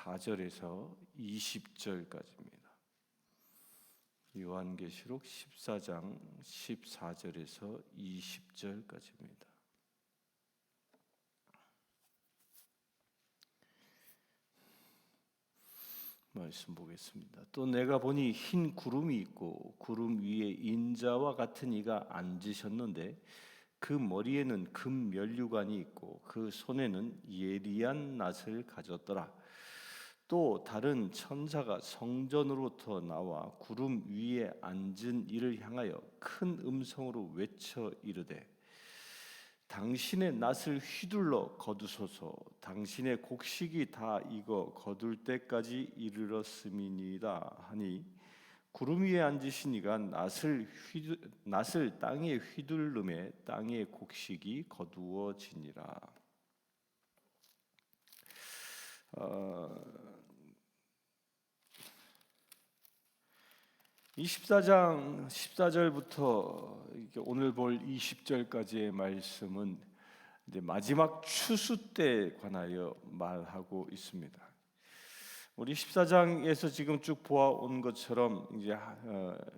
4절에서 20절까지입니다. 요한계시록 14장 14절에서 20절까지입니다. 말씀 보겠습니다. 또 내가 보니 흰 구름이 있고 구름 위에 인자와 같은 이가 앉으셨는데 그 머리에는 금 면류관이 있고 그 손에는 예리한 낫을 가졌더라. 또 다른 천사가 성전으로부터 나와 구름 위에 앉은 이를 향하여 큰 음성으로 외쳐 이르되 당신의 낫을 휘둘러 거두소서. 당신의 곡식이 다 익어 거둘 때까지 이르렀음이니이다 하니 구름 위에 앉으신 이가 낫을 땅에 휘둘름에 땅의 곡식이 거두어지니라. 24장 14절부터 오늘 볼 20절까지의 말씀은 이제 마지막 추수 때에 관하여 말하고 있습니다. 우리 14장에서 지금 쭉 보아온 것처럼 이제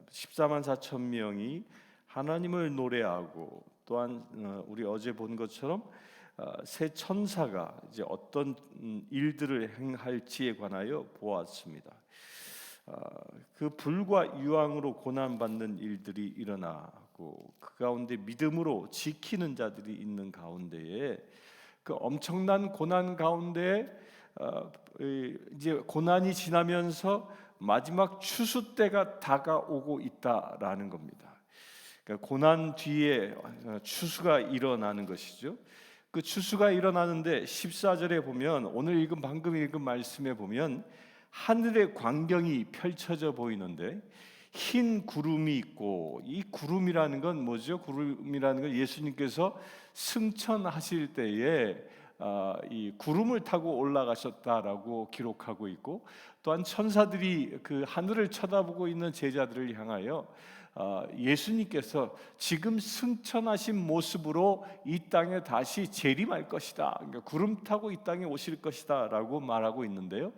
14만 4천 명이 하나님을 노래하고 또한 우리 어제 본 것처럼 새 천사가 이제 어떤 일들을 행할지에 관하여 보았습니다. 그 불과 유황으로 고난받는 일들이 일어나고 그 가운데 믿음으로 지키는 자들이 있는 가운데에 그 엄청난 고난 가운데 이제 고난이 지나면서 마지막 추수 때가 다가오고 있다라는 겁니다. 그러니까 고난 뒤에 추수가 일어나는 것이죠. 그 추수가 일어나는데 14절에 보면 오늘 방금 읽은 말씀에 보면 하늘의 광경이 펼쳐져 보이는데 흰 구름이 있고 이 구름이라는 건 뭐죠? 구름이라는 건 예수님께서 승천하실 때에 이 구름을 타고 올라가셨다라고 기록하고 있고 또한 천사들이 그 하늘을 쳐다보고 있는 제자들을 향하여 예수님께서 지금 승천하신 모습으로 이 땅에 다시 재림할 것이다. 그러니까 구름 타고 이 땅에 오실 것이다라고 말하고 있는데요.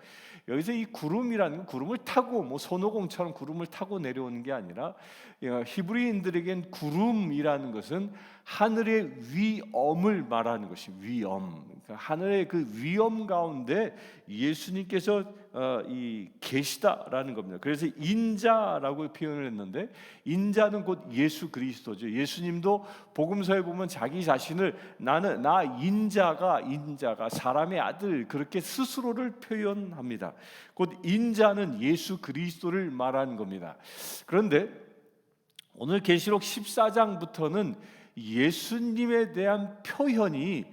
여기서 이 구름이라는 건 구름을 타고 손오공처럼 구름을 타고 내려오는 게 아니라 히브리인들에겐 구름이라는 것은 하늘의 위엄을 말하는 것이 위엄. 그러니까 하늘의 그 위엄 가운데 예수님께서 계시다라는 겁니다. 그래서 인자라고 표현을 했는데 인자는 곧 예수 그리스도죠. 예수님도 복음서에 보면 자기 자신을 나 인자가 사람의 아들 그렇게 스스로를 표현합니다. 곧 인자는 예수 그리스도를 말하는 겁니다. 그런데 오늘 계시록 14장부터는 예수님에 대한 표현이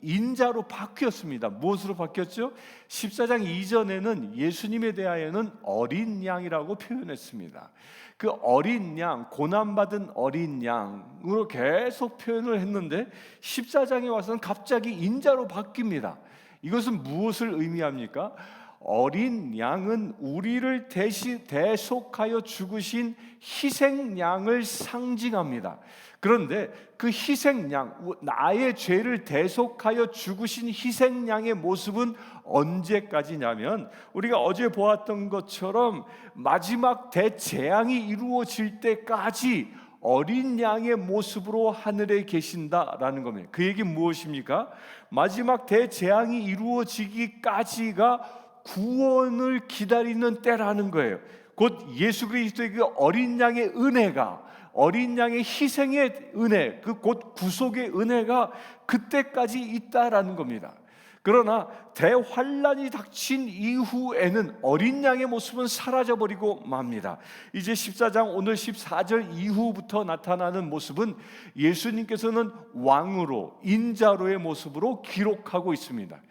인자로 바뀌었습니다. 무엇으로 바뀌었죠? 14장 이전에는 예수님에 대하여는 어린 양이라고 표현했습니다. 그 어린 양, 고난받은 어린 양으로 계속 표현을 했는데 14장에 와서는 갑자기 인자로 바뀝니다. 이것은 무엇을 의미합니까? 어린 양은 우리를 대속하여 죽으신 희생양을 상징합니다. 그런데 그 희생양, 나의 죄를 대속하여 죽으신 희생양의 모습은 언제까지냐면 우리가 어제 보았던 것처럼 마지막 대재앙이 이루어질 때까지 어린 양의 모습으로 하늘에 계신다라는 겁니다. 그 얘기는 무엇입니까? 마지막 대재앙이 이루어지기까지가 구원을 기다리는 때라는 거예요. 곧 예수 그리스도의 그 어린 양의 은혜가, 어린 양의 희생의 은혜, 그 곧 구속의 은혜가 그때까지 있다라는 겁니다. 그러나 대환란이 닥친 이후에는 어린 양의 모습은 사라져버리고 맙니다. 이제 14장 오늘 14절 이후부터 나타나는 모습은 예수님께서는 왕으로 인자로의 모습으로 기록하고 있습니다.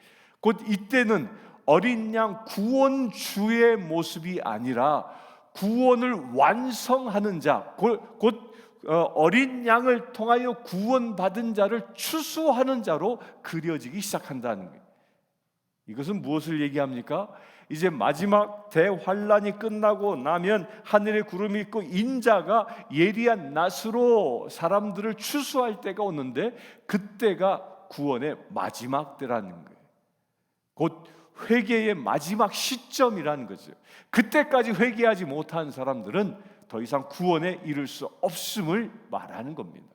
곧 이때는 어린 양 구원주의 모습이 아니라 구원을 완성하는 자, 곧 어린 양을 통하여 구원받은 자를 추수하는 자로 그려지기 시작한다는 거예요. 이것은 무엇을 얘기합니까? 이제 마지막 대환란이 끝나고 나면 하늘에 구름이 있고 인자가 예리한 낫으로 사람들을 추수할 때가 오는데 그때가 구원의 마지막 때라는 거예요. 곧 회개의 마지막 시점이라는 거죠. 그때까지 회개하지 못한 사람들은 더 이상 구원에 이를 수 없음을 말하는 겁니다.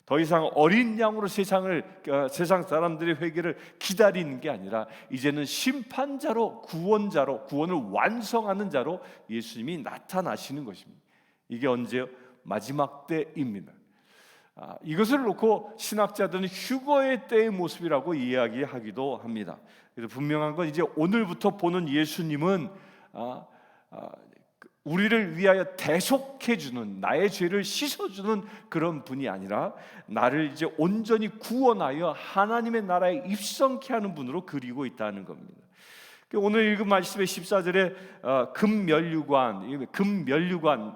더 이상 어린 양으로 세상 사람들의 회개를 기다리는 게 아니라 이제는 심판자로, 구원자로, 구원을 완성하는 자로 예수님이 나타나시는 것입니다. 이게 언제요? 마지막 때입니다. 이것을 놓고 신학자들은 휴거의 때의 모습이라고 이야기하기도 합니다. 그래서 분명한 건 이제 오늘부터 보는 예수님은 우리를 위하여 대속해주는, 나의 죄를 씻어주는 그런 분이 아니라 나를 이제 온전히 구원하여 하나님의 나라에 입성케 하는 분으로 그리고 있다는 겁니다. 오늘 읽은 말씀의 14절에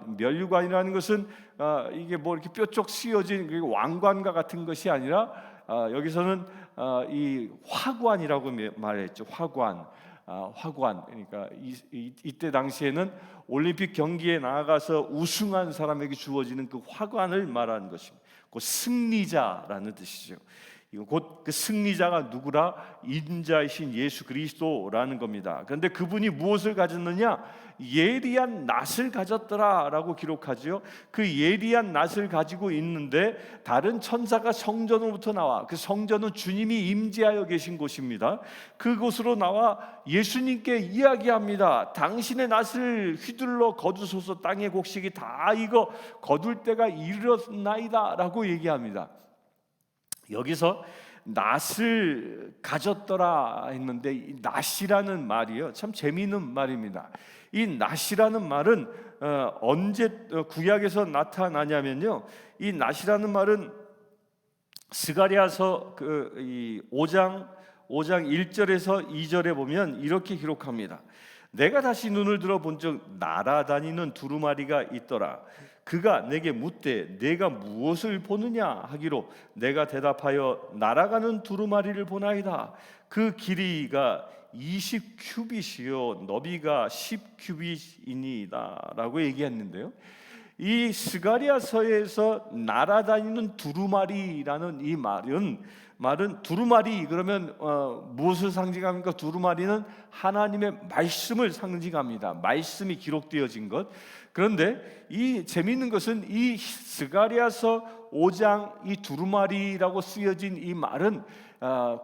면류관이라는 것은 이게 뭐 이렇게 뾰족 씌어진 왕관과 같은 것이 아니라 여기서는 이 화관이라고 말했죠. 화관. 그러니까 이때 당시에는 올림픽 경기에 나아가서 우승한 사람에게 주어지는 그 화관을 말하는 것입니다. 그 승리자라는 뜻이죠. 곧 그 승리자가 누구라? 인자이신 예수 그리스도라는 겁니다. 그런데 그분이 무엇을 가졌느냐? 예리한 낫을 가졌더라라고 기록하죠. 그 예리한 낫을 가지고 있는데 다른 천사가 성전으로부터 나와, 그 성전은 주님이 임재하여 계신 곳입니다. 그곳으로 나와 예수님께 이야기합니다. 당신의 낫을 휘둘러 거두소서, 땅의 곡식이 다 익어 거둘 때가 이르렀나이다라고 얘기합니다. 여기서 낫을 가졌더라 했는데 이 낫이라는 말이요, 참 재미있는 말입니다. 이 낫이라는 말은 언제 구약에서 나타나냐면요, 이 낫이라는 말은 스가랴서 이 5장 1절에서 2절에 보면 이렇게 기록합니다. 내가 다시 눈을 들어 본즉 날아다니는 두루마리가 있더라. 그가 내게 묻되 내가 무엇을 보느냐 하기로 내가 대답하여 날아가는 두루마리를 보나이다. 그 길이가 20큐빗이요 너비가 10큐빗이니이다 라고 얘기했는데요, 이 스가랴서에서 날아다니는 두루마리라는 이 말은 두루마리 그러면 무엇을 상징합니까? 두루마리는 하나님의 말씀을 상징합니다. 말씀이 기록되어진 것. 그런데 이 재미있는 것은 이 스가랴서 5장 이 두루마리라고 쓰여진 이 말은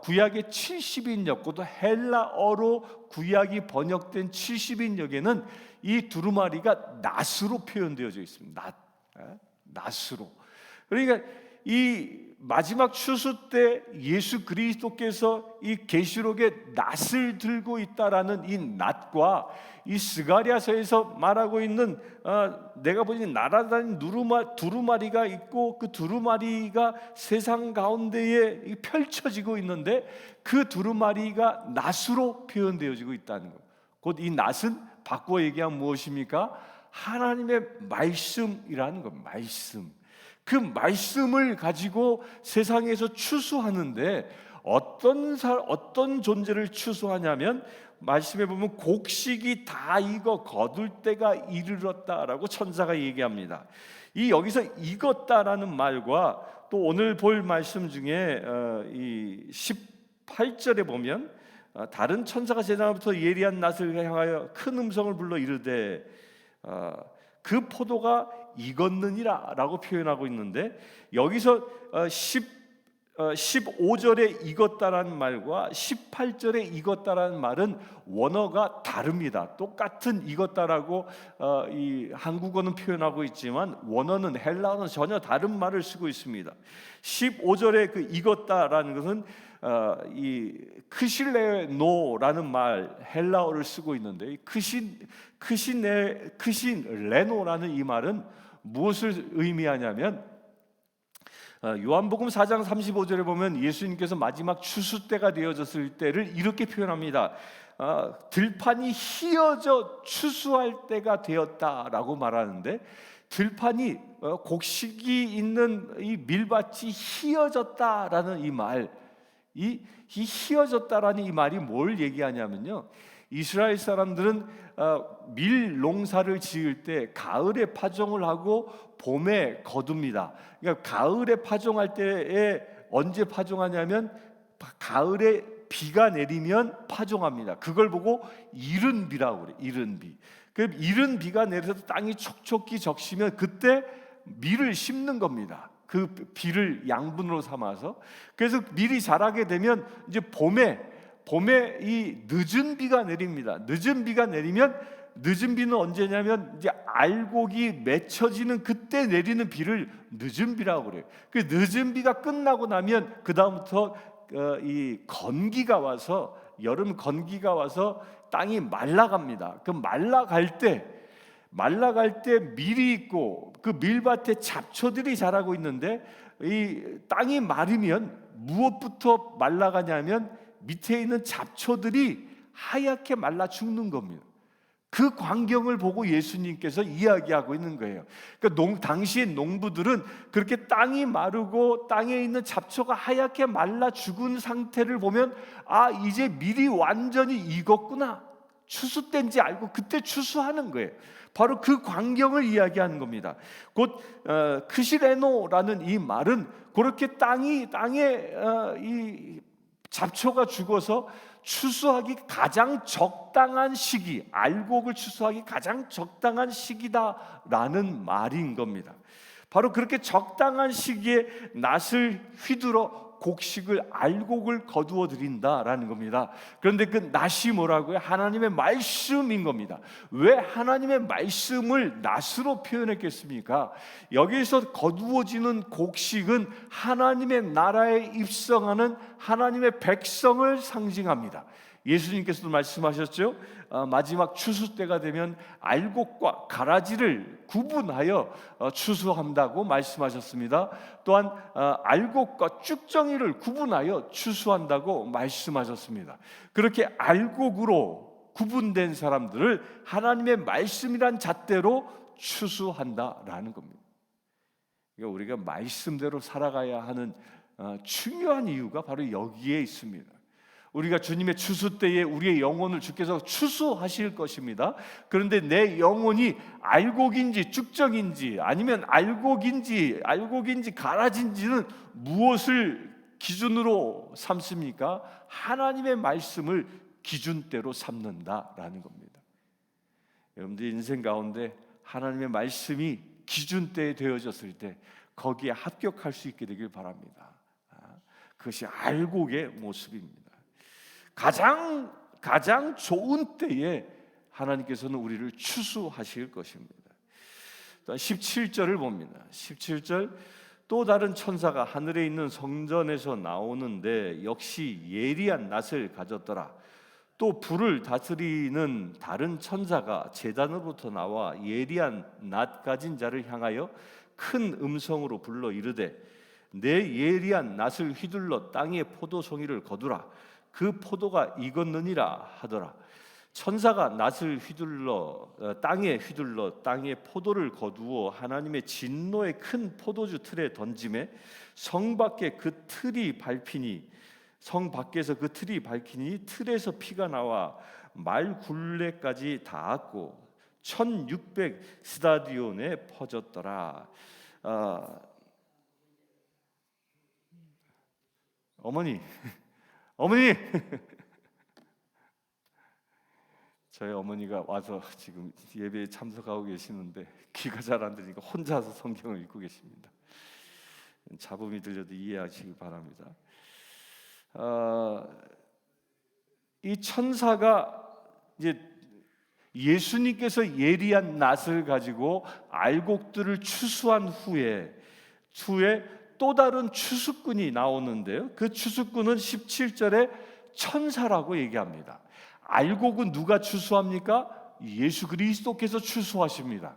구약의 70인역, 그것도 헬라어로 구약이 번역된 70인역에는 이 두루마리가 낫으로 표현되어져 있습니다. 낫으로. 그러니까 이 마지막 추수 때 예수 그리스도께서 이 계시록의 낫을 들고 있다라는 이 낫과 이 스가랴서에서 말하고 있는 내가 보니 날아다니는 두루마리가 있고 그 두루마리가 세상 가운데에 펼쳐지고 있는데 그 두루마리가 낫으로 표현되어지고 있다는 것. 곧 이 낫은 바꿔 얘기하면 무엇입니까? 하나님의 말씀이라는 것. 말씀. 그 말씀을 가지고 세상에서 추수하는데 어떤 존재를 추수하냐면 말씀에 보면 곡식이 다 익어 거둘 때가 이르렀다라고 천사가 얘기합니다. 이 여기서 익었다라는 말과 또 오늘 볼 말씀 중에 이 18절에 보면 다른 천사가 제자로부터 예리한 낫을 향하여 큰 음성을 불러 이르되 그 포도가 익었느니라 라고 표현하고 있는데, 여기서 15절에 익었다라는 말과 18절에 익었다라는 말은 원어가 다릅니다. 똑같은 익었다라고 이 한국어는 표현하고 있지만 원어는 헬라어는 전혀 다른 말을 쓰고 있습니다. 15절에 그 익었다라는 것은 이 크실레노라는 말 헬라어를 쓰고 있는데, 크신레노라는 이 말은 무엇을 의미하냐면 요한복음 4장 35절에 보면 예수님께서 마지막 추수 때가 되어졌을 때를 이렇게 표현합니다. 들판이 휘어져 추수할 때가 되었다라고 말하는데, 들판이 곡식이 있는 이 밀밭이 휘어졌다라는 이 말, 이 휘어졌다라는 이 말이 뭘 얘기하냐면요, 이스라엘 사람들은 밀 농사를 지을 때 가을에 파종을 하고 봄에 거둡니다. 그러니까 가을에 파종할 때에 언제 파종하냐면 가을에 비가 내리면 파종합니다. 그걸 보고 이른 비라고 그래요. 이른 비. 그 이른 비가 내려서 땅이 촉촉히 적시면 그때 밀을 심는 겁니다. 그 비를 양분으로 삼아서. 그래서 밀이 자라게 되면 이제 봄에 이 늦은 비가 내립니다. 늦은 비가 내리면, 늦은 비는 언제냐면 이제 알곡이 맺혀지는 그때 내리는 비를 늦은 비라고 그래요. 그 늦은 비가 끝나고 나면 그 다음부터 이 건기가 와서, 여름 건기가 와서 땅이 말라갑니다. 그 말라갈 때 밀이 있고 그 밀밭에 잡초들이 자라고 있는데, 이 땅이 마르면 무엇부터 말라가냐면 밑에 있는 잡초들이 하얗게 말라 죽는 겁니다. 그 광경을 보고 예수님께서 이야기하고 있는 거예요. 그러니까 당시의 농부들은 그렇게 땅이 마르고 땅에 있는 잡초가 하얗게 말라 죽은 상태를 보면, 아, 이제 밀이 완전히 익었구나, 추수된지 알고 그때 추수하는 거예요. 바로 그 광경을 이야기하는 겁니다. 곧 크시레노라는 이 말은 그렇게 땅에 이 잡초가 죽어서 추수하기 가장 적당한 시기, 알곡을 추수하기 가장 적당한 시기다라는 말인 겁니다. 바로 그렇게 적당한 시기에 낫을 휘둘러 곡식을, 알곡을 거두어 드린다라는 겁니다. 그런데 그 낫이 뭐라고요? 하나님의 말씀인 겁니다. 왜 하나님의 말씀을 낫으로 표현했겠습니까? 여기서 거두어지는 곡식은 하나님의 나라에 입성하는 하나님의 백성을 상징합니다. 예수님께서도 말씀하셨죠. 마지막 추수 때가 되면 알곡과 가라지를 구분하여 추수한다고 말씀하셨습니다. 또한 알곡과 쭉정이를 구분하여 추수한다고 말씀하셨습니다. 그렇게 알곡으로 구분된 사람들을 하나님의 말씀이란 잣대로 추수한다라는 겁니다. 그러니까 우리가 말씀대로 살아가야 하는 중요한 이유가 바로 여기에 있습니다. 우리가 주님의 추수 때에 우리의 영혼을 주께서 추수하실 것입니다. 그런데 내 영혼이 알곡인지 쭉정인지, 아니면 알곡인지 가라진지는 무엇을 기준으로 삼습니까? 하나님의 말씀을 기준대로 삼는다라는 겁니다. 여러분들 인생 가운데 하나님의 말씀이 기준대에 되어졌을 때 거기에 합격할 수 있게 되길 바랍니다. 그것이 알곡의 모습입니다. 가장 좋은 때에 하나님께서는 우리를 추수하실 것입니다. 17절을 봅니다. 17절, 또 다른 천사가 하늘에 있는 성전에서 나오는데 역시 예리한 낫을 가졌더라. 또 불을 다스리는 다른 천사가 제단으로부터 나와 예리한 낫 가진 자를 향하여 큰 음성으로 불러 이르되, 내 예리한 낫을 휘둘러 땅에 포도송이를 거두라. 그 포도가 익었느니라 하더라. 천사가 낫을 땅에 휘둘러 땅에 포도를 거두어 하나님의 진노의 큰 포도주 틀에 던짐에 성 밖에서 그 틀이 밝히니 틀에서 피가 나와 말 굴레까지 닿았고 1600 스타디온에 퍼졌더라. 어머니 저희 어머니가 와서 지금 예배에 참석하고 계시는데 귀가 잘 안 들리니까 혼자서 성경을 읽고 계십니다. 잡음이 들려도 이해하시기 바랍니다. 이 천사가 이제 예수님께서 예리한 낫을 가지고 알곡들을 추수한 후에 또 다른 추수꾼이 나오는데요. 그 추수꾼은 17절에 천사라고 얘기합니다. 알곡은 누가 추수합니까? 예수 그리스도께서 추수하십니다.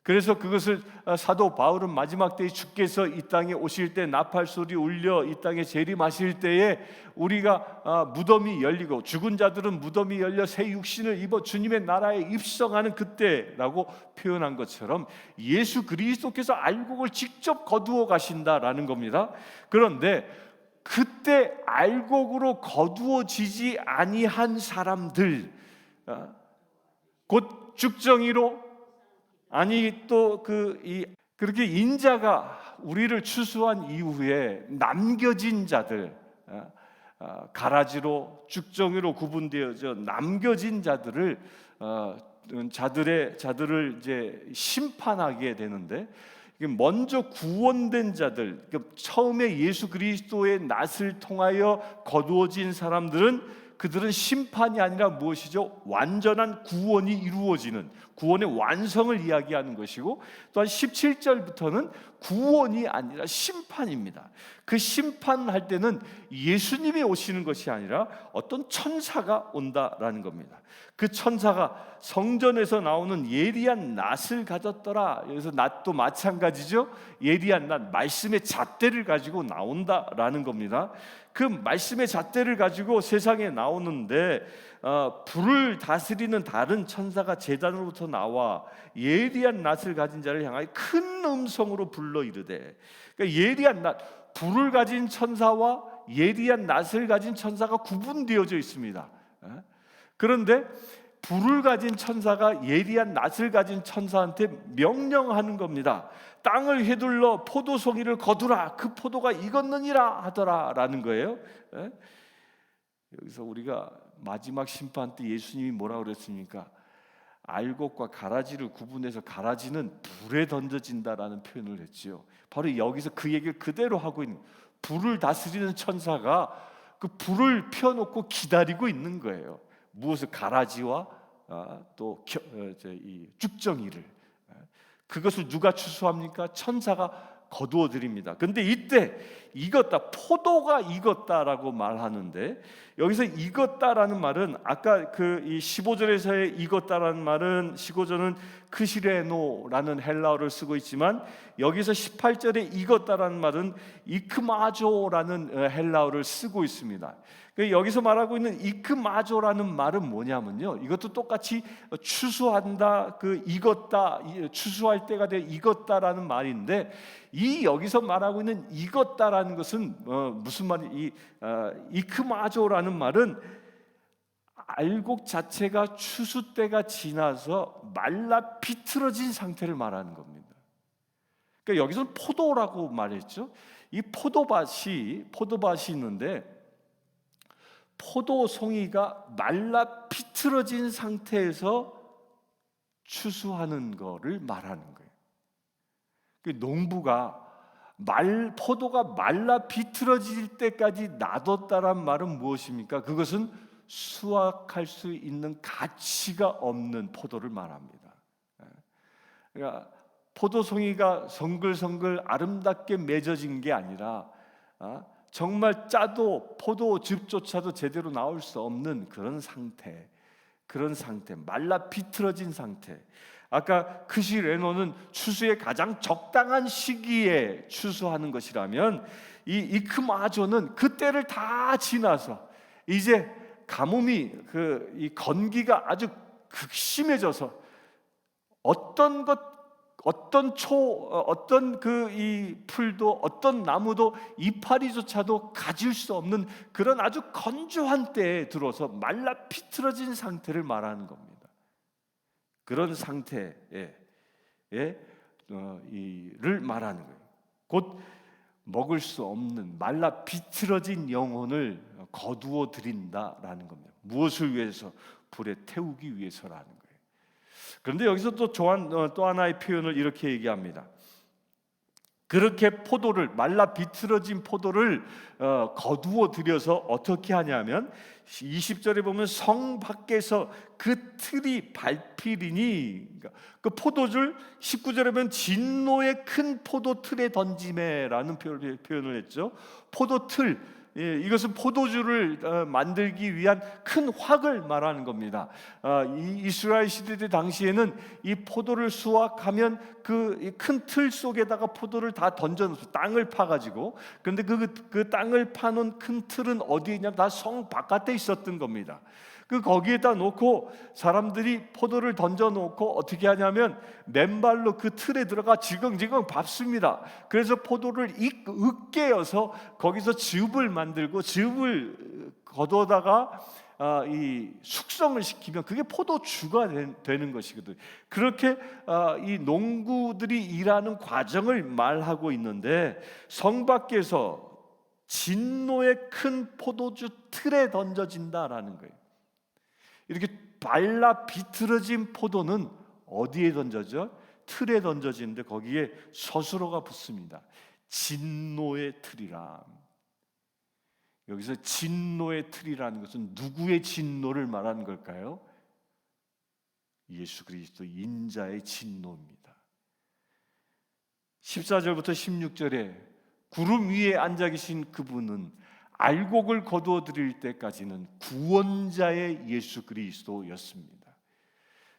그래서 그것을 사도 바울은 마지막 때에 주께서 이 땅에 오실 때 나팔 소리 울려 이 땅에 재림하실 때에 우리가 무덤이 열리고 죽은 자들은 무덤이 열려 새 육신을 입어 주님의 나라에 입성하는 그때라고 표현한 것처럼 예수 그리스도께서 알곡을 직접 거두어 가신다라는 겁니다. 그런데 그때 알곡으로 거두어지지 아니한 사람들, 곧 죽정이로 그렇게 인자가 우리를 추수한 이후에 남겨진 자들, 가라지로 쭉정이로 구분되어져 남겨진 자들을 이제 심판하게 되는데, 먼저 구원된 자들, 처음에 예수 그리스도의 낫을 통하여 거두어진 사람들은, 그들은 심판이 아니라 무엇이죠? 완전한 구원이 이루어지는, 구원의 완성을 이야기하는 것이고, 또한 17절부터는 구원이 아니라 심판입니다. 그 심판할 때는 예수님이 오시는 것이 아니라 어떤 천사가 온다라는 겁니다. 그 천사가 성전에서 나오는 예리한 낫을 가졌더라. 여기서 낫도 마찬가지죠. 예리한 낫, 말씀의 잣대를 가지고 나온다라는 겁니다. 그 말씀의 잣대를 가지고 세상에 나오는데, 불을 다스리는 다른 천사가 제단으로부터 나와 예리한 낫을 가진 자를 향하여 큰 음성으로 불러 이르되, 그러니까 예리한 낫, 불을 가진 천사와 예리한 낫을 가진 천사가 구분되어져 있습니다. 그런데 불을 가진 천사가 예리한 낫을 가진 천사한테 명령하는 겁니다. 땅을 휘둘러 포도송이를 거두라, 그 포도가 익었느니라 하더라 라는 거예요. 여기서 우리가 마지막 심판 때 예수님이 뭐라고 그랬습니까? 알곡과 가라지를 구분해서 가라지는 불에 던져진다라는 표현을 했지요. 바로 여기서 그 얘기를 그대로 하고 있는, 불을 다스리는 천사가 그 불을 펴놓고 기다리고 있는 거예요. 무엇을? 가라지와 또 이 쭉정이를. 그것을 누가 추수합니까? 천사가 거두어 드립니다. 근데 이때 익었다, 포도가 익었다라고 말하는데, 여기서 익었다라는 말은 아까 그 이 15절에서의 익었다라는 말은, 15절은 크시레노라는 헬라어를 쓰고 있지만, 여기서 18절에 익었다라는 말은 이크마조라는 헬라어를 쓰고 있습니다. 여기서 말하고 있는 이크마조라는 말은 뭐냐면요, 이것도 똑같이 추수한다, 그 익었다, 추수할 때가 돼 익었다라는 말인데, 이 여기서 말하고 있는 익었다라는 것은 무슨 말이? 이크마조라는 말은 알곡 자체가 추수 때가 지나서 말라 비틀어진 상태를 말하는 겁니다. 그러니까 여기서는 포도라고 말했죠. 이 포도밭이 있는데, 포도송이가 말라 비틀어진 상태에서 추수하는 거를 말하는 거예요. 농부가 포도가 말라 비틀어질 때까지 놔뒀다란 말은 무엇입니까? 그것은 수확할 수 있는 가치가 없는 포도를 말합니다. 그러니까 포도송이가 성글성글 아름답게 맺어진 게 아니라, 정말 짜도 포도즙조차도 제대로 나올 수 없는 그런 상태, 말라 비틀어진 상태. 아까 크시레노는 추수의 가장 적당한 시기에 추수하는 것이라면, 이 이크마조는 그때를 다 지나서 이제 가뭄이, 이 건기가 아주 극심해져서 어떤 이 풀도, 어떤 나무도 이파리조차도 가질 수 없는 그런 아주 건조한 때에 들어서 말라 비틀어진 상태를 말하는 겁니다. 그런 상태에 이를 말하는 거예요. 곧 먹을 수 없는 말라 비틀어진 영혼을 거두어 드린다라는 겁니다. 무엇을 위해서? 불에 태우기 위해서라는 거예요. 그런데 여기서 또 하나의 표현을 이렇게 얘기합니다. 그렇게 말라 비틀어진 포도를 거두어 들여서 어떻게 하냐면, 20절에 보면 성 밖에서 그 틀이 밟히리니, 그 포도줄, 19절에 보면 진노의 큰 포도 틀에 던짐에라는 표현을 했죠. 포도 틀, 이것은 포도주를 만들기 위한 큰 확을 말하는 겁니다. 이스라엘 시대 당시에는 이 포도를 수확하면 그 큰 틀 속에다가 포도를 다 던져놓고 땅을 파가지고, 그런데 그 땅을 파놓은 큰 틀은 어디에 있냐면 다 성 바깥에 있었던 겁니다. 거기에다 놓고 사람들이 포도를 던져놓고 어떻게 하냐면 맨발로 그 틀에 들어가 지경지경 밟습니다. 그래서 포도를 으깨어서 거기서 즙을 만들고, 즙을 거둬다가 이 숙성을 시키면 그게 포도주가 되는 것이거든요. 그렇게 이 농구들이 일하는 과정을 말하고 있는데, 성 밖에서 진노의 큰 포도주 틀에 던져진다라는 거예요. 이렇게 발라 비틀어진 포도는 어디에 던져져? 틀에 던져지는데 거기에 서술어가 붙습니다. 진노의 틀이라. 여기서 진노의 틀이라는 것은 누구의 진노를 말하는 걸까요? 예수 그리스도 인자의 진노입니다. 14절부터 16절에 구름 위에 앉아 계신 그분은 알곡을 거두어 드릴 때까지는 구원자의 예수 그리스도였습니다.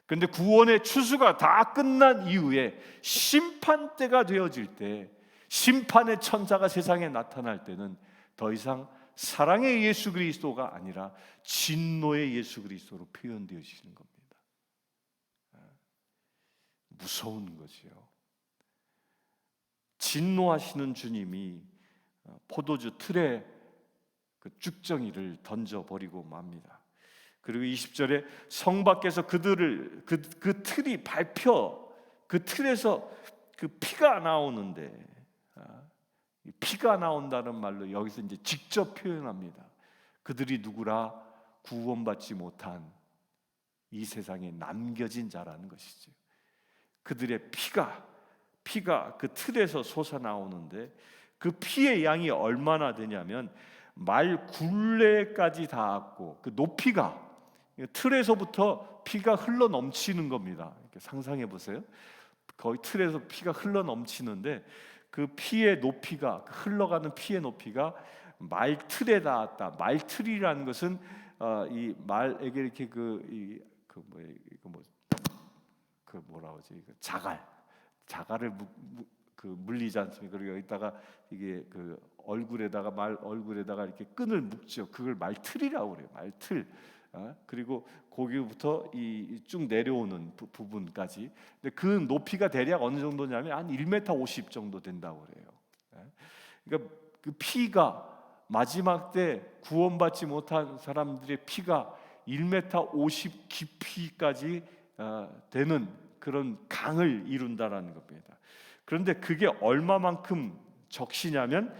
그런데 구원의 추수가 다 끝난 이후에 심판 때가 되어질 때, 심판의 천사가 세상에 나타날 때는 더 이상 사랑의 예수 그리스도가 아니라 진노의 예수 그리스도로 표현되어지는 겁니다. 무서운 거지요. 진노하시는 주님이 포도주 틀에 그 쭉정이를 던져버리고 맙니다. 그리고 20절에 성 밖에서 그들을 그 틀이 밟혀 그 틀에서 그 피가 나오는데, 피가 나온다는 말로 여기서 이제 직접 표현합니다. 그들이 누구라? 구원받지 못한 이 세상에 남겨진 자라는 것이죠. 그들의 피가 그 틀에서 솟아나오는데 그 피의 양이 얼마나 되냐면 말 굴레까지 닿았고 그 높이가 틀에서부터 피가 흘러 넘치는 겁니다. 이렇게 상상해 보세요. 거의 틀에서 피가 흘러 넘치는데 그 피의 높이가, 흘러가는 피의 높이가 말틀에 닿았다. 말틀이라는 것은 이 말에게 이렇게 자갈을 물리지 않습니까? 그리고 여기다가 이게 그 말 얼굴에다가 이렇게 끈을 묶죠. 그걸 말틀이라고 그래요. 말틀. 그리고 거기부터 이 쭉 내려오는 부분까지. 근데 그 높이가 대략 어느 정도냐면 한 1m 50 정도 된다고 그래요. 그러니까 그 피가 마지막 때 구원받지 못한 사람들의 피가 1m 50 깊이까지 되는 그런 강을 이룬다라는 겁니다. 그런데 그게 얼마만큼 적시냐면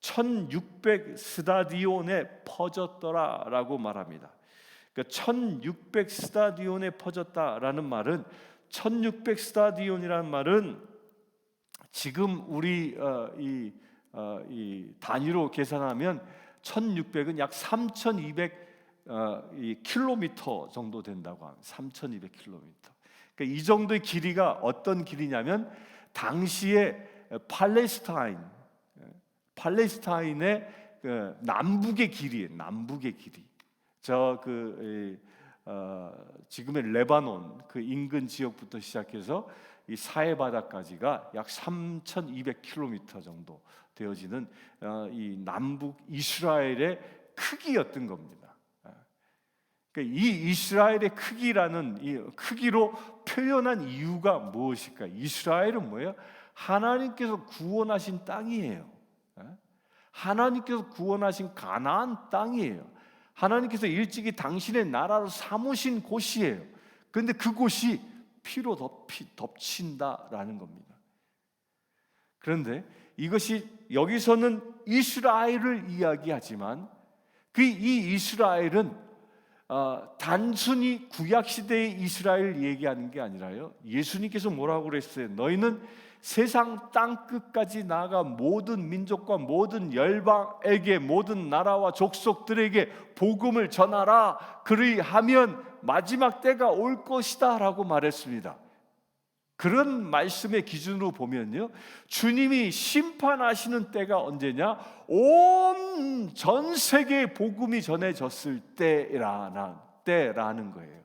1600 스타디온에 퍼졌더라라고 말합니다. 그러니까 1600 스타디온에 퍼졌다라는 말은 1600 스타디온이라는 말은 지금 우리 이 단위로 계산하면 1600은 약 3200 킬로미터 정도 된다고 합니다. 3200 킬로미터. 그러니까 이 정도의 길이가 어떤 길이냐면 당시에 팔레스타인의 그 남북의 길이에요. 남북의 길이. 지금의 레바논 그 인근 지역부터 시작해서 이 사해 바다까지가 약 3,200km 정도 되어지는 이 남북 이스라엘의 크기였던 겁니다. 그러니까 이 이스라엘의 크기라는 이 크기로 표현한 이유가 무엇일까? 이스라엘은 뭐예요? 하나님께서 구원하신 땅이에요. 하나님께서 구원하신 가나안 땅이에요. 하나님께서 일찍이 당신의 나라로 삼으신 곳이에요. 그런데 그곳이 피로 덮친다라는 겁니다. 그런데 이것이 여기서는 이스라엘을 이야기하지만 이 이스라엘은 단순히 구약 시대의 이스라엘 얘기하는 게 아니라요. 예수님께서 뭐라고 그랬어요? 너희는 세상 땅 끝까지 나아가 모든 민족과 모든 열방에게 모든 나라와 족속들에게 복음을 전하라. 그리하면 마지막 때가 올 것이다라고 말했습니다. 그런 말씀의 기준으로 보면요, 주님이 심판하시는 때가 언제냐? 온 전 세계에 복음이 전해졌을 때라는 거예요.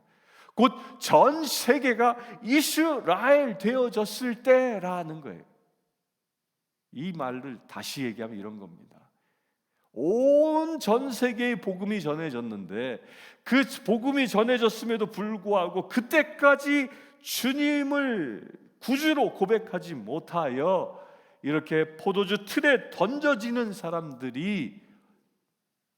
곧 전 세계가 이스라엘 되어졌을 때라는 거예요. 이 말을 다시 얘기하면 이런 겁니다. 온 전 세계에 복음이 전해졌는데 그 복음이 전해졌음에도 불구하고 그때까지 주님을 구주로 고백하지 못하여 이렇게 포도주 틀에 던져지는 사람들이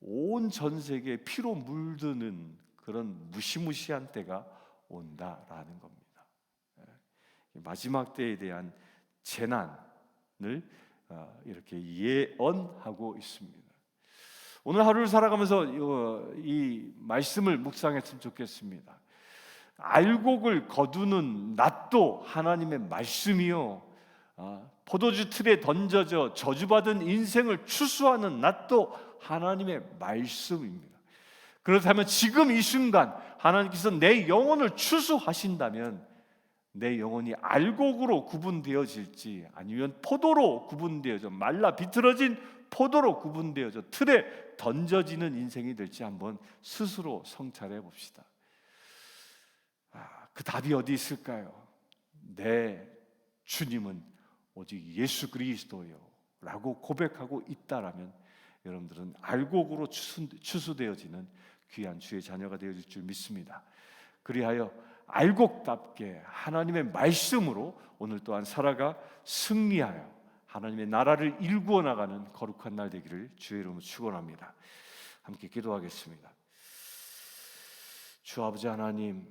온 전 세계에 피로 물드는 그런 무시무시한 때가 온다라는 겁니다. 마지막 때에 대한 재난을 이렇게 예언하고 있습니다. 오늘 하루를 살아가면서 이 말씀을 묵상했으면 좋겠습니다. 알곡을 거두는 낫도 하나님의 말씀이요, 포도주 틀에 던져져 저주받은 인생을 추수하는 낫도 하나님의 말씀입니다. 그렇다면 지금 이 순간 하나님께서 내 영혼을 추수하신다면 내 영혼이 알곡으로 구분되어질지 아니면 포도로 구분되어져 말라 비틀어진 포도로 구분되어져 틀에 던져지는 인생이 될지 한번 스스로 성찰해 봅시다. 그 답이 어디 있을까요? 내 주님은 오직 예수 그리스도요 라고 고백하고 있다라면 여러분들은 알곡으로 추수되어지는 귀한 주의 자녀가 되어질 줄 믿습니다. 그리하여 알곡답게 하나님의 말씀으로 오늘 또한 살아가 승리하여 하나님의 나라를 일구어 나가는 거룩한 날 되기를 주의 이름으로 축원합니다. 함께 기도하겠습니다. 주 아버지 하나님,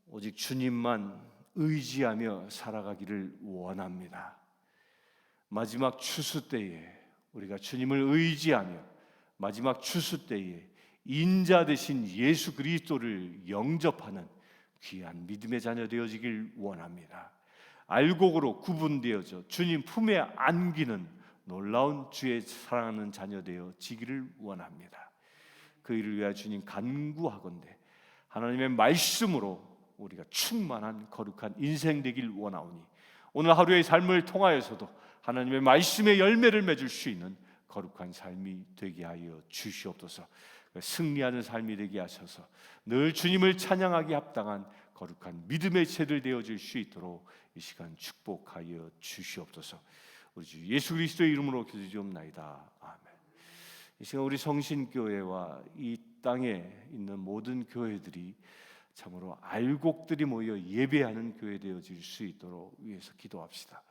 오직 주님만 의지하며 살아가기를 원합니다. 마지막 추수 때에 우리가 주님을 의지하며 마지막 추수 때에 인자 되신 예수 그리스도를 영접하는 귀한 믿음의 자녀 되어지길 원합니다. 알곡으로 구분되어져 주님 품에 안기는 놀라운 주의 사랑하는 자녀 되어지기를 원합니다. 그 일을 위하여 주님 간구하건대 하나님의 말씀으로 우리가 충만한 거룩한 인생 되길 원하오니 오늘 하루의 삶을 통하여서도 하나님의 말씀의 열매를 맺을 수 있는 거룩한 삶이 되게 하여 주시옵소서. 승리하는 삶이 되게 하셔서 늘 주님을 찬양하기 합당한 거룩한 믿음의 채를 되어질 수 있도록 이 시간 축복하여 주시옵소서. 우리 주 예수 그리스도의 이름으로 기도드리옵나이다. 아멘. 이 시간 우리 성신교회와 이 땅에 있는 모든 교회들이 참으로 알곡들이 모여 예배하는 교회 되어질 수 있도록 위해서 기도합시다.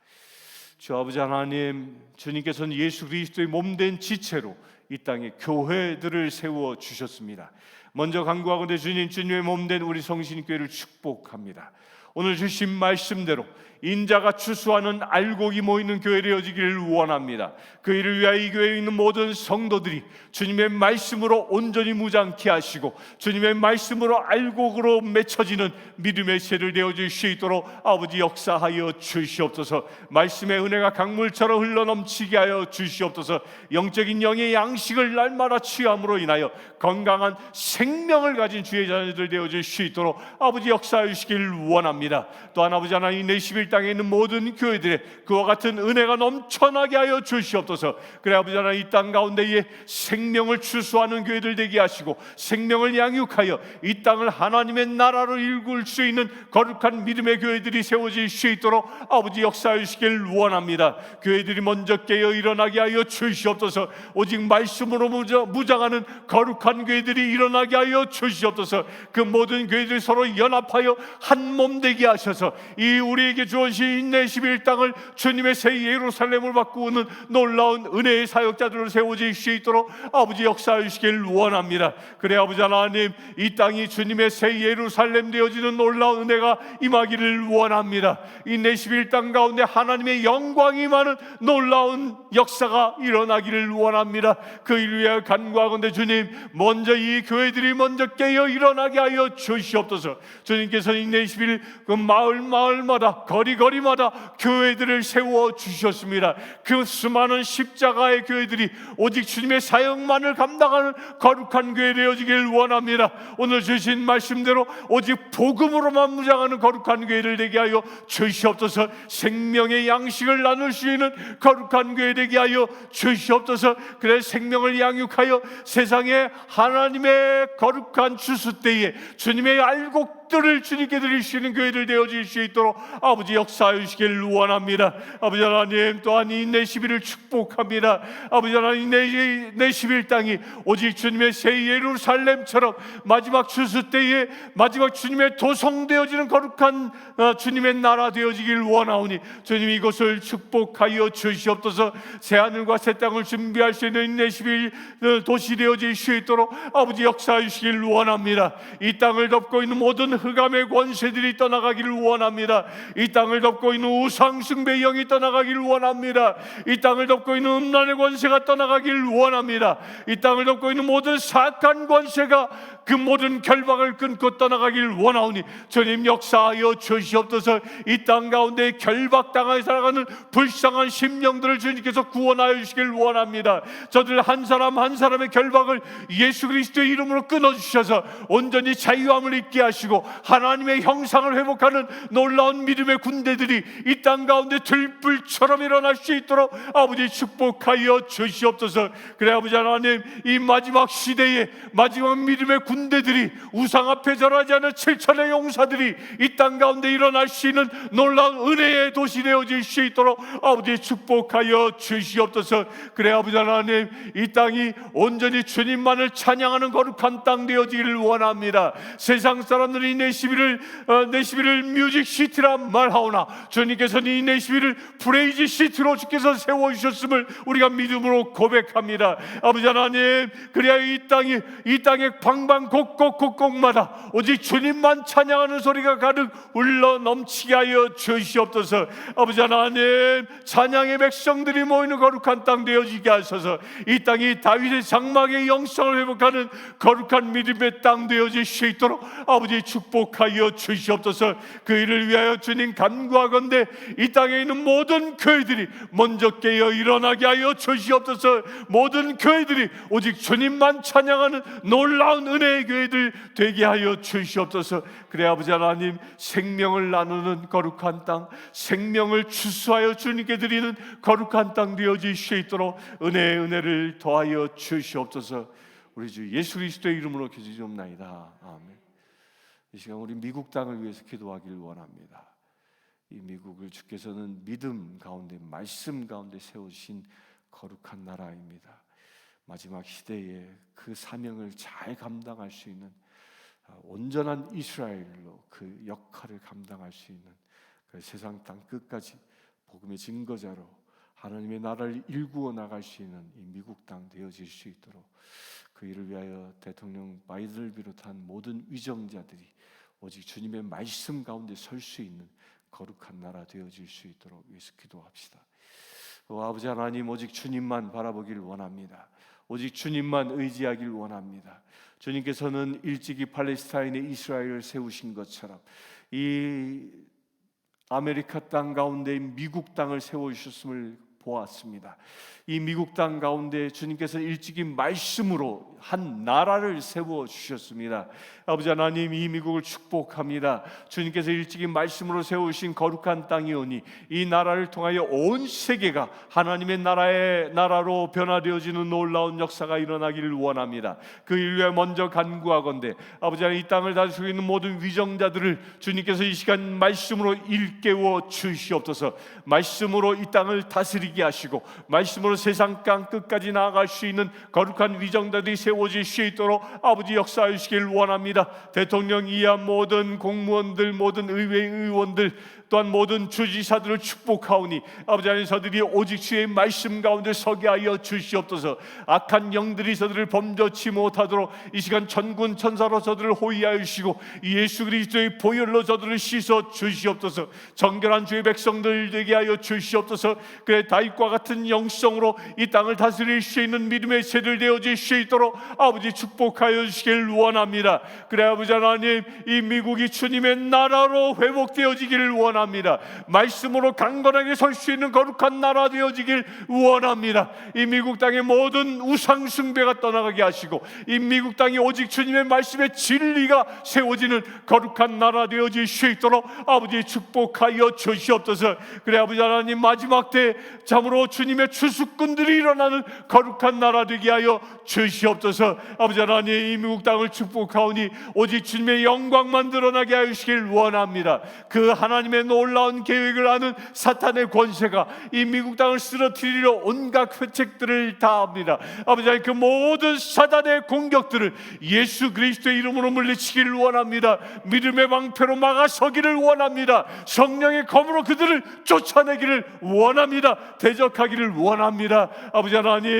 주 아버지 하나님, 주님께서는 예수 그리스도의 몸된 지체로 이 땅에 교회들을 세워 주셨습니다. 먼저 간구하건대 주님의 몸된 우리 성신교회를 축복합니다. 오늘 주신 말씀대로 인자가 추수하는 알곡이 모이는 교회 되어지기를 원합니다. 그 일을 위하여 이 교회에 있는 모든 성도들이 주님의 말씀으로 온전히 무장케 하시고 주님의 말씀으로 알곡으로 맺혀지는 믿음의 새를 되어질 수 있도록 아버지 역사하여 주시옵소서. 말씀의 은혜가 강물처럼 흘러넘치게 하여 주시옵소서. 영적인 영의 양식을 날마다 취함으로 인하여 건강한 생명을 가진 주의 자녀들 되어질 수 있도록 아버지 역사하여 주시길 원합니다. 또한 아버지 하나님, 내 11 땅에 있는 모든 교회들의 그와 같은 은혜가 넘쳐나게 하여 주시옵소서. 그래 아버지 하나님, 이 땅 가운데에 생명을 추수하는 교회들 되게 하시고 생명을 양육하여 이 땅을 하나님의 나라로 일굴 수 있는 거룩한 믿음의 교회들이 세워질 수 있도록 아버지 역사하여 주시길 원합니다. 교회들이 먼저 깨어 일어나게 하여 주시옵소서. 오직 말씀으로 무장하는 거룩한 교회들이 일어나게 하여 주시옵소서. 그 모든 교회들이 서로 연합하여 한 몸 되게 하셔서 이 우리에게 주어진 내 11 땅을 주님의 새 예루살렘을 바꾸는 놀라운 은혜의 사역자들을 세워질 수 있도록 아버지 역사해 주시길 원합니다. 그래 아버지 하나님, 이 땅이 주님의 새 예루살렘 되어지는 놀라운 은혜가 임하기를 원합니다. 이 내 11 땅 가운데 하나님의 영광이 많은 놀라운 역사가 일어나기를 원합니다. 그 일을 위하여 간구하건대 주님, 먼저 이 교회들이 먼저 깨어 일어나게 하여 주시옵소서. 주님께서 이 내 11 그 마을마다 거리마다 교회들을 세워 주셨습니다. 그 수많은 십자가의 교회들이 오직 주님의 사역만을 감당하는 거룩한 교회 되어지길 원합니다. 오늘 주신 말씀대로 오직 복음으로만 무장하는 거룩한 교회를 되게 하여 주시옵소서. 생명의 양식을 나눌 수 있는 거룩한 교회 되게 하여 주시옵소서. 그래 생명을 양육하여 세상에 하나님의 거룩한 추수 때에 주님의 알곡들을 주님께 드릴 수 있는 교회들 되어질 수 있도록 아버지 역사하여 주시기를 원합니다. 아버지 하나님, 또한 이 내 11을 축복합니다. 아버지 하나님, 내 11 땅이 오직 주님의 새 예루살렘처럼 마지막 추수 때에 마지막 주님의 도성되어지는 거룩한 주님의 나라 되어지기를 원하오니 주님 이것을 축복하여 주시옵소서. 새하늘과 새 땅을 준비할 수 있는 내 11 도시 되어질 수 있도록 아버지 역사하여 주시기를 원합니다. 이 땅을 덮고 있는 모든 흑암의 권세들이 떠나가기를 원합니다. 이 땅을 덮고 있는 우상숭배의 영이 떠나가기를 원합니다. 이 땅을 덮고 있는 음란의 권세가 떠나가기를 원합니다. 이 땅을 덮고 있는 모든 사악한 권세가 그 모든 결박을 끊고 떠나가기를 원하오니 주님 역사하여 주시옵소서. 이 땅 가운데 결박당하여 살아가는 불쌍한 심령들을 주님께서 구원하여 주시길 원합니다. 저들 한 사람 한 사람의 결박을 예수 그리스도의 이름으로 끊어주셔서 온전히 자유함을 입게 하시고 하나님의 형상을 회복하는 놀라운 믿음의 군대들이 이 땅 가운데 들불처럼 일어날 수 있도록 아버지 축복하여 주시옵소서. 그래 아버지 하나님, 이 마지막 시대에 마지막 믿음의 군대들이 우상 앞에 절하지 않은 7천의 용사들이 이 땅 가운데 일어날 수 있는 놀라운 은혜의 도시 되어질 수 있도록 아버지 축복하여 주시옵소서. 그래 아버지 하나님, 이 땅이 온전히 주님만을 찬양하는 거룩한 땅 되어지기를 원합니다. 세상 사람들이 내시비를 뮤직 시티라 말하오나 주님께서는 이 내시비를 프레이즈 시티로 주께서 세워주셨음을 우리가 믿음으로 고백합니다. 아버지 하나님, 그래야 이 땅의 방방곡곡곡곡마다 오직 주님만 찬양하는 소리가 가득 흘러 넘치게 하여 주시옵소서. 아버지 하나님, 찬양의 백성들이 모이는 거룩한 땅 되어지게 하소서. 이 땅이 다윗의 장막의 영성을 회복하는 거룩한 믿음의 땅 되어질 수 있도록 아버지 축복하여 주시옵소서. 그 일을 위하여 주님 간구하건대 이 땅에 있는 모든 교회들이 먼저 깨어 일어나게 하여 주시옵소서. 모든 교회들이 오직 주님만 찬양하는 놀라운 은혜의 교회들 되게 하여 주시옵소서. 그래 아버지 하나님, 생명을 나누는 거룩한 땅, 생명을 추수하여 주님께 드리는 거룩한 땅 되어질 수 있도록 은혜를 더하여 주시옵소서. 우리 주 예수 그리스도의 이름으로 기도드리옵나이다. 아멘. 이 시간 우리 미국 땅을 위해서 기도하기를 원합니다. 이 미국을 주께서는 믿음 가운데, 말씀 가운데 세우신 거룩한 나라입니다. 마지막 시대에 그 사명을 잘 감당할 수 있는 온전한 이스라엘로 그 역할을 감당할 수 있는 그 세상 땅 끝까지 복음의 증거자로 하나님의 나라를 일구어 나갈 수 있는 이 미국 땅 되어질 수 있도록 그 일을 위하여 대통령 바이든을 비롯한 모든 위정자들이 오직 주님의 말씀 가운데 설 수 있는 거룩한 나라 되어질 수 있도록 위해서 기도합시다. 아버지 하나님, 오직 주님만 바라보기를 원합니다. 오직 주님만 의지하기를 원합니다. 주님께서는 일찍이 팔레스타인에 이스라엘을 세우신 것처럼 이 아메리카 땅 가운데 미국 땅을 세워주셨음을 보았습니다. 이 미국 땅 가운데 주님께서 일찍이 말씀으로 한 나라를 세워주셨습니다. 아버지 하나님, 이 미국을 축복합니다. 주님께서 일찍이 말씀으로 세우신 거룩한 땅이오니 이 나라를 통하여 온 세계가 하나님의 나라로 변화되어지는 놀라운 역사가 일어나기를 원합니다. 그 일 위해 먼저 간구하건대 아버지 하나님, 이 땅을 다스리고 있는 모든 위정자들을 주님께서 이 시간 말씀으로 일깨워 주시옵소서. 말씀으로 이 땅을 다스리게 하시고 말씀으로 세상 땅 끝까지 나아갈 수 있는 거룩한 위정자들이 세워질 수 있도록 아버지 역사해 주시길 원합니다. 대통령 이하 모든 공무원들, 모든 의회 의원들, 또한 모든 주지사들을 축복하오니 아버지 하나님, 저들이 오직 주의 말씀 가운데 서게 하여 주시옵소서. 악한 영들이 저들을 범접치 못하도록 이 시간 천군 천사로 저들을 호위하여 주시고 예수 그리스도의 보혈로 저들을 씻어 주시옵소서. 정결한 주의 백성들 되게 하여 주시옵소서. 그래 다윗과 같은 영성으로 이 땅을 다스릴 수 있는 믿음의 세들 되어질 수 있도록 아버지 축복하여 주시길 원합니다. 그래 아버지 하나님, 이 미국이 주님의 나라로 회복되어지기를 원합니다. 말씀으로 강건하게 설 수 있는 거룩한 나라 되어지길 원합니다. 이 미국 땅의 모든 우상 숭배가 떠나가게 하시고 이 미국 땅이 오직 주님의 말씀의 진리가 세워지는 거룩한 나라 되어질 수 있도록 아버지 축복하여 주시옵소서. 그래 아버지 하나님, 마지막 때 참으로 주님의 추수꾼들이 일어나는 거룩한 나라 되게 하여 주시옵소서. 아버지 하나님, 이 미국 땅을 축복하오니 오직 주님의 영광만 드러나게 하시길 원합니다. 그 하나님의 놀라운 계획을 아는 사탄의 권세가 이 미국 땅을 쓰러뜨리려 온갖 회책들을 다 합니다. 아버지 하나님, 그 모든 사탄의 공격들을 예수 그리스도의 이름으로 물리치기를 원합니다. 믿음의 방패로 막아서기를 원합니다. 성령의 검으로 그들을 쫓아내기를 원합니다. 대적하기를 원합니다. 아버지 하나님,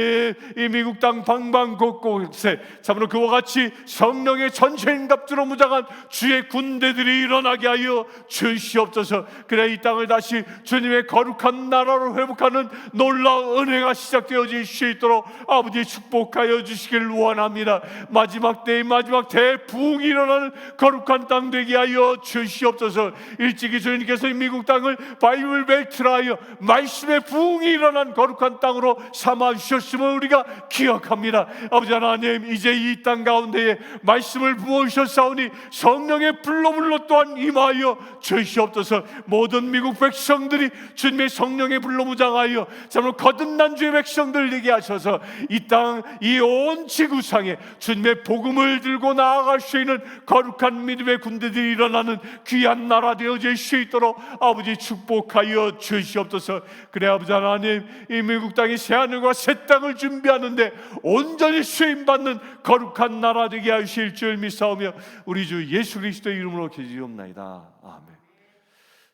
이 미국 땅 방방곳곳에 참으로 그와 같이 성령의 전쟁갑주로 무장한 주의 군대들이 일어나게 하여 주시옵소서. 그래 이 땅을 다시 주님의 거룩한 나라로 회복하는 놀라운 은혜가 시작되어질 수 있도록 아버지 축복하여 주시길 원합니다. 마지막 때의 마지막 대부흥이 일어나는 거룩한 땅 되게 하여 주시옵소서. 일찍이 주님께서 이 미국 땅을 바이블 벨트라 하여 말씀의 부흥이 일어난 거룩한 땅으로 삼아 주셨음을 우리가 기억합니다. 아버지 하나님, 이제 이 땅 가운데에 말씀을 부어주셨사오니 성령의 불로 또한 임하여 주시옵소서. 모든 미국 백성들이 주님의 성령의 불로 무장하여 참으로 거듭난 주의 백성들 되게 하셔서 이 땅, 이 온 지구상에 주님의 복음을 들고 나아갈 수 있는 거룩한 믿음의 군대들이 일어나는 귀한 나라 되어질 수 있도록 아버지 축복하여 주시옵소서. 그래 아버지 하나님, 이 미국 땅이 새하늘과 새 땅을 준비하는데 온전히 수임받는 거룩한 나라 되게 하실 줄 믿사오며 우리 주 예수 그리스도의 이름으로 기도옵나이다. 아멘.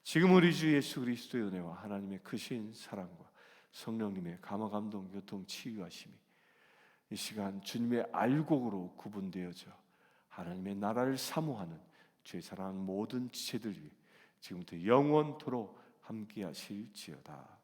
지금 우리 주 예수 그리스도의 은혜와 하나님의 크신 사랑과 성령님의 감화 감동 교통 치유하심이 이 시간 주님의 알곡으로 구분되어져 하나님의 나라를 사모하는 주의 사랑 모든 지체들 위해 지금부터 영원토록 함께 하실지어다.